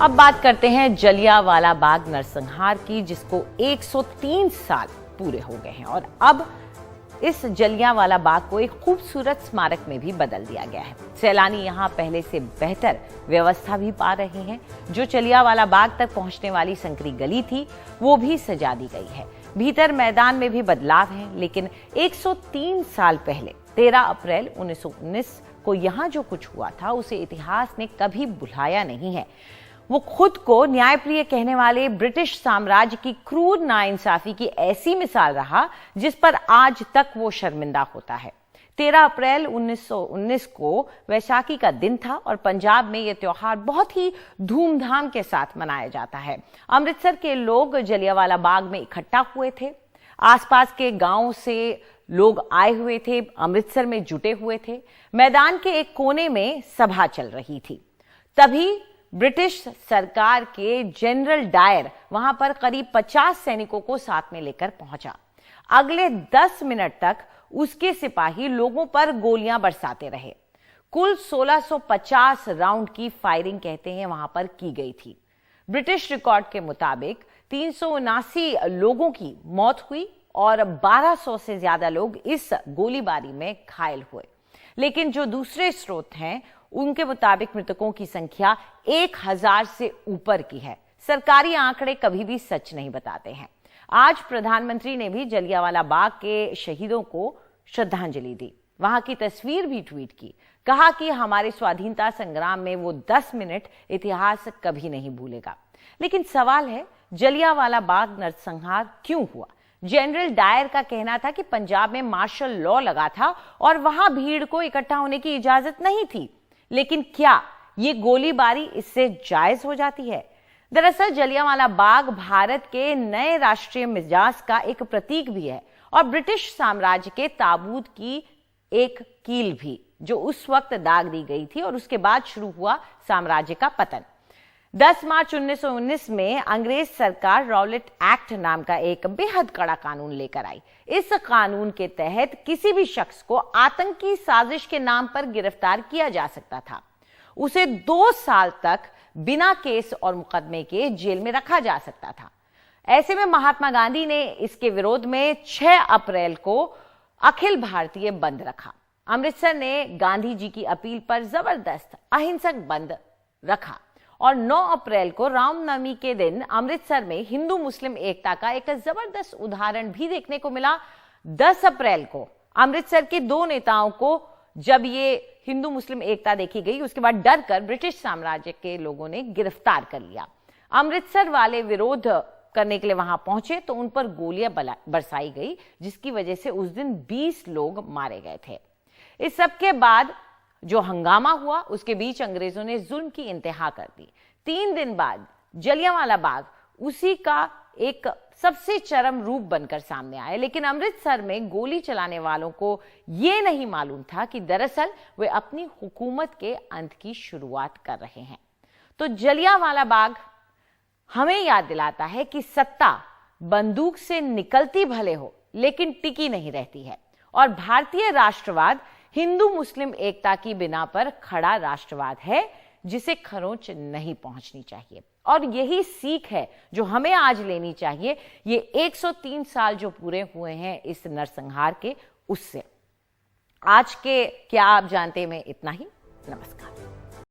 अब बात करते हैं जलियांवाला बाग नरसंहार की, जिसको 103 साल पूरे हो गए हैं और अब इस जलियांवाला बाग को एक खूबसूरत स्मारक में भी बदल दिया गया है। सैलानी यहां पहले से बेहतर व्यवस्था भी पा रहे हैं। जो जलियांवाला बाग तक पहुंचने वाली संकरी गली थी वो भी सजा दी गई है। भीतर मैदान में भी बदलाव है, लेकिन 103 साल पहले 13 अप्रैल 1919 को यहां जो कुछ हुआ था उसे इतिहास ने कभी भुलाया नहीं है। वो खुद को न्यायप्रिय कहने वाले ब्रिटिश साम्राज्य की क्रूर नाइंसाफी की ऐसी मिसाल रहा जिस पर आज तक वो शर्मिंदा होता है। 13 अप्रैल 1919 को वैशाखी का दिन था और पंजाब में यह त्योहार बहुत ही धूमधाम के साथ मनाया जाता है। अमृतसर के लोग जलियांवाला बाग में इकट्ठा हुए थे। आसपास के गांवों से लोग आए हुए थे, अमृतसर में जुटे हुए थे। मैदान के एक कोने में सभा चल रही थी। तभी ब्रिटिश सरकार के जनरल डायर वहां पर करीब 50 सैनिकों को साथ में लेकर पहुंचा। अगले 10 मिनट तक उसके सिपाही लोगों पर गोलियां बरसाते रहे। कुल 1650 राउंड की फायरिंग कहते हैं वहां पर की गई थी। ब्रिटिश रिकॉर्ड के मुताबिक 379 लोगों की मौत हुई और 1200 से ज्यादा लोग इस गोलीबारी में घायल हुए। लेकिन जो दूसरे स्रोत हैं उनके मुताबिक मृतकों की संख्या 1000 से ऊपर की है। सरकारी आंकड़े कभी भी सच नहीं बताते हैं। आज प्रधानमंत्री ने भी जलियांवाला बाग के शहीदों को श्रद्धांजलि दी, वहां की तस्वीर भी ट्वीट की। कहा कि हमारे स्वाधीनता संग्राम में वो 10 मिनट इतिहास कभी नहीं भूलेगा। लेकिन सवाल है, जलियांवाला बाग नरसंहार क्यों हुआ? जनरल डायर का कहना था कि पंजाब में मार्शल लॉ लगा था और वहां भीड़ को इकट्ठा होने की इजाजत नहीं थी। लेकिन क्या ये गोलीबारी इससे जायज हो जाती है? दरअसल जलियांवाला बाग भारत के नए राष्ट्रीय मिजाज का एक प्रतीक भी है और ब्रिटिश साम्राज्य के ताबूत की एक कील भी, जो उस वक्त दाग दी गई थी और उसके बाद शुरू हुआ साम्राज्य का पतन। 10 मार्च 1919 में अंग्रेज सरकार रॉलेट एक्ट नाम का एक बेहद कड़ा कानून लेकर आई। इस कानून के तहत किसी भी शख्स को आतंकी साजिश के नाम पर गिरफ्तार किया जा सकता था। उसे 2 साल तक बिना केस और मुकदमे के जेल में रखा जा सकता था। ऐसे में महात्मा गांधी ने इसके विरोध में 6 अप्रैल को अखिल भारतीय बंद रखा। अमृतसर ने गांधी जी की अपील पर जबरदस्त अहिंसक बंद रखा और 9 अप्रैल को रामनवमी के दिन अमृतसर में हिंदू मुस्लिम एकता का एक जबरदस्त उदाहरण भी देखने को मिला। 10 अप्रैल को अमृतसर के 2 नेताओं को जब ये हिंदू मुस्लिम एकता देखी गई, उसके बाद डर कर ब्रिटिश साम्राज्य के लोगों ने गिरफ्तार कर लिया। अमृतसर वाले विरोध करने के लिए वहां पहुंचे तो उन पर गोलियां बरसाई गई, जिसकी वजह से उस दिन 20 लोग मारे गए थे। इस सब के बाद जो हंगामा हुआ उसके बीच अंग्रेजों ने जुल्म की इंतहा कर दी। 3 दिन बाद जलियांवाला बाग उसी का एक सबसे चरम रूप बनकर सामने आया। लेकिन अमृतसर में गोली चलाने वालों को यह नहीं मालूम था कि दरअसल वे अपनी हुकूमत के अंत की शुरुआत कर रहे हैं। तो जलियांवाला बाग हमें याद दिलाता है कि सत्ता बंदूक से निकलती भले हो लेकिन टिकी नहीं रहती है और भारतीय राष्ट्रवाद हिंदू मुस्लिम एकता की बिना पर खड़ा राष्ट्रवाद है, जिसे खरोंच नहीं पहुंचनी चाहिए। और यही सीख है जो हमें आज लेनी चाहिए, ये 103 साल जो पूरे हुए हैं इस नरसंहार के, उससे। आज के क्या आप जानते में इतना ही। नमस्कार।